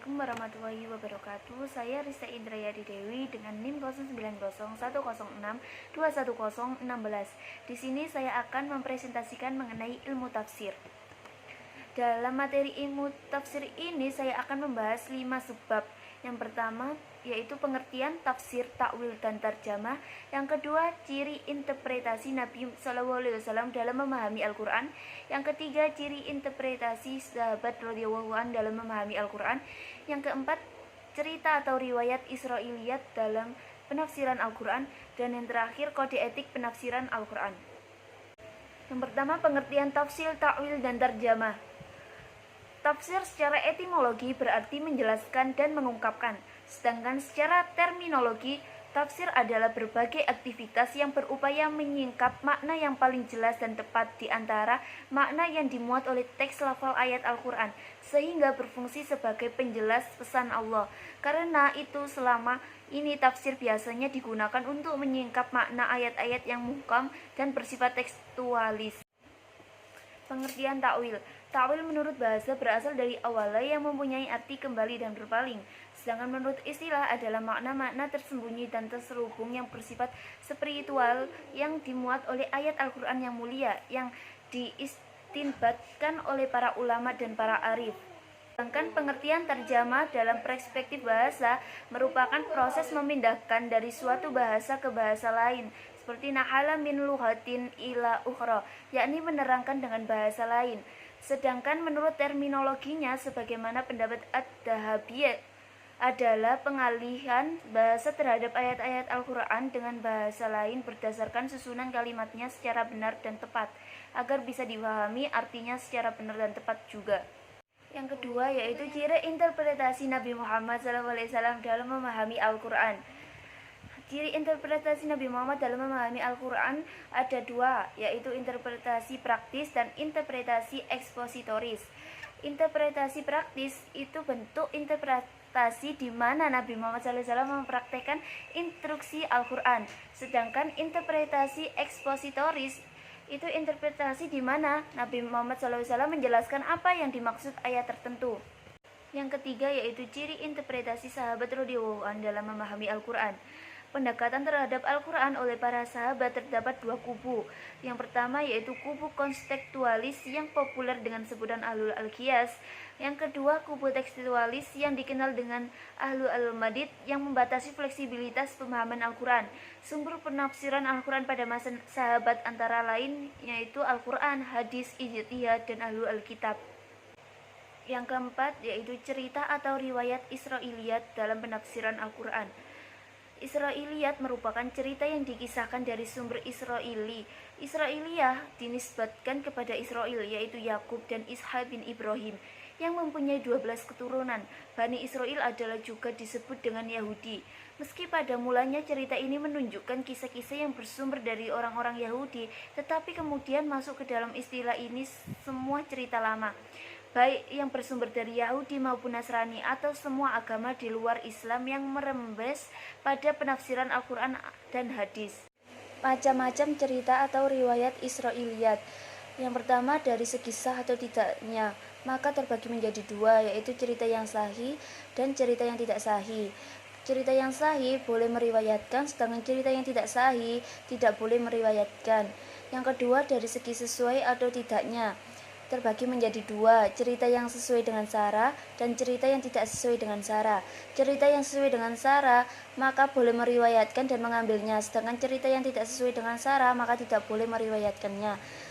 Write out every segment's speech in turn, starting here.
Assalamualaikum warahmatullahi wabarakatuh. Saya Risa Indrayadi Dewi dengan NIM 0901062116. Di sini saya akan mempresentasikan mengenai ilmu tafsir. Dalam materi ilmu tafsir ini saya akan membahas 5 subbab. Yang pertama yaitu pengertian tafsir, takwil, dan tarjamah. Yang kedua, ciri interpretasi Nabi SAW dalam memahami Al-Quran. Yang ketiga, ciri interpretasi sahabat radhiyallahu anhum dalam memahami Al-Quran. Yang keempat, cerita atau riwayat Israiliyat dalam penafsiran Al-Quran. Dan yang terakhir, kode etik penafsiran Al-Quran. Yang pertama, pengertian tafsir, takwil, dan tarjamah. Tafsir secara etimologi berarti menjelaskan dan mengungkapkan. Sedangkan secara terminologi, tafsir adalah berbagai aktivitas yang berupaya menyingkap makna yang paling jelas dan tepat di antara makna yang dimuat oleh teks lafal ayat Al-Quran, sehingga berfungsi sebagai penjelas pesan Allah. Karena itu selama ini tafsir biasanya digunakan untuk menyingkap makna ayat-ayat yang muhkam dan bersifat tekstualis. Pengertian takwil. Takwil menurut bahasa berasal dari awala yang mempunyai arti kembali dan berpaling. Sedangkan menurut istilah adalah makna-makna tersembunyi dan terselubung yang bersifat spiritual yang dimuat oleh ayat Al-Quran yang mulia yang diistinbatkan oleh para ulama dan para arif. Sedangkan pengertian terjemah dalam perspektif bahasa merupakan proses memindahkan dari suatu bahasa ke bahasa lain, seperti nahala min luhatin ila ukhra, yakni menerangkan dengan bahasa lain. Sedangkan menurut terminologinya, sebagaimana pendapat Ad-Dahabiyah, adalah pengalihan bahasa terhadap ayat-ayat Al-Quran dengan bahasa lain berdasarkan susunan kalimatnya secara benar dan tepat, agar bisa dipahami artinya secara benar dan tepat juga. Yang kedua yaitu ciri interpretasi Nabi Muhammad SAW dalam memahami Al-Quran. Ciri interpretasi Nabi Muhammad dalam memahami Al-Quran ada dua, yaitu interpretasi praktis dan interpretasi ekspositoris. Interpretasi praktis itu bentuk interpretasi di mana Nabi Muhammad SAW mempraktekkan instruksi Al-Quran. Sedangkan interpretasi ekspositoris itu interpretasi di mana Nabi Muhammad SAW menjelaskan apa yang dimaksud ayat tertentu. Yang ketiga yaitu ciri interpretasi sahabat radhiyallahu anhum dalam memahami Al-Quran. Pendekatan terhadap Al-Quran oleh para sahabat terdapat dua kubu. Yang pertama yaitu kubu konstekstualis yang populer dengan sebutan Ahlul Al-Qiyas. Yang kedua kubu tekstualis yang dikenal dengan Ahlul Al-Madid yang membatasi fleksibilitas pemahaman Al-Quran. Sumber penafsiran Al-Quran pada masa sahabat antara lain yaitu Al-Quran, hadis, ijtihad, dan Ahlul Al-Kitab. Yang keempat yaitu cerita atau riwayat Israiliyat dalam penafsiran Al-Quran. Israiliyat merupakan cerita yang dikisahkan dari sumber Israili. Israiliyah dinisbatkan kepada Israil yaitu Yakub dan Ishak bin Ibrahim yang mempunyai 12 keturunan. Bani Israil adalah juga disebut dengan Yahudi. Meski pada mulanya cerita ini menunjukkan kisah-kisah yang bersumber dari orang-orang Yahudi, tetapi kemudian masuk ke dalam istilah ini semua cerita lama, baik yang bersumber dari Yahudi maupun Nasrani atau semua agama di luar Islam yang merembes pada penafsiran Al-Quran dan hadis. Macam-macam cerita atau riwayat Israiliyat. Yang pertama dari segi sah atau tidaknya, maka terbagi menjadi dua, yaitu cerita yang sahih dan cerita yang tidak sahih. Cerita yang sahih boleh meriwayatkan, sedangkan cerita yang tidak sahih tidak boleh meriwayatkan. Yang kedua dari segi sesuai atau tidaknya, terbagi menjadi dua, cerita yang sesuai dengan syara dan cerita yang tidak sesuai dengan syara. Cerita yang sesuai dengan syara maka boleh meriwayatkan dan mengambilnya, sedangkan cerita yang tidak sesuai dengan syara maka tidak boleh meriwayatkannya.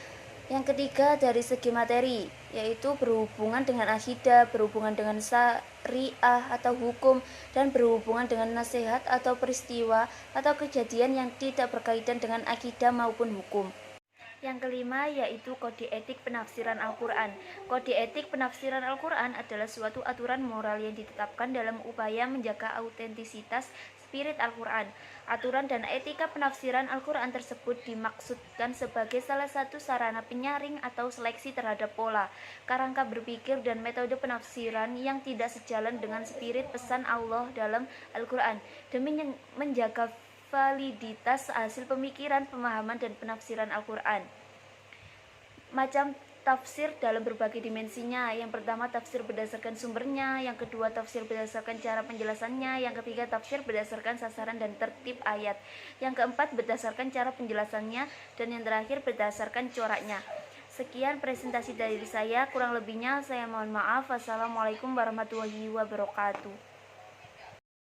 Yang ketiga dari segi materi, yaitu berhubungan dengan akidah, berhubungan dengan syariah atau hukum, dan berhubungan dengan nasihat atau peristiwa atau kejadian yang tidak berkaitan dengan akidah maupun hukum. Yang kelima yaitu kode etik penafsiran Al-Quran. Kode etik penafsiran Al-Quran adalah suatu aturan moral yang ditetapkan dalam upaya menjaga autentisitas spirit Al-Quran. Aturan dan etika penafsiran Al-Quran tersebut dimaksudkan sebagai salah satu sarana penyaring atau seleksi terhadap pola, kerangka berpikir, dan metode penafsiran yang tidak sejalan dengan spirit pesan Allah dalam Al-Quran, demi menjaga validitas hasil pemikiran, pemahaman, dan penafsiran Al-Quran. Macam tafsir dalam berbagai dimensinya. Yang pertama, tafsir berdasarkan sumbernya. Yang kedua, tafsir berdasarkan cara penjelasannya. Yang ketiga, tafsir berdasarkan sasaran dan tertib ayat. Yang keempat, berdasarkan cara penjelasannya. Dan yang terakhir, berdasarkan coraknya. Sekian presentasi dari saya, kurang lebihnya saya mohon maaf. Wassalamualaikum warahmatullahi wabarakatuh.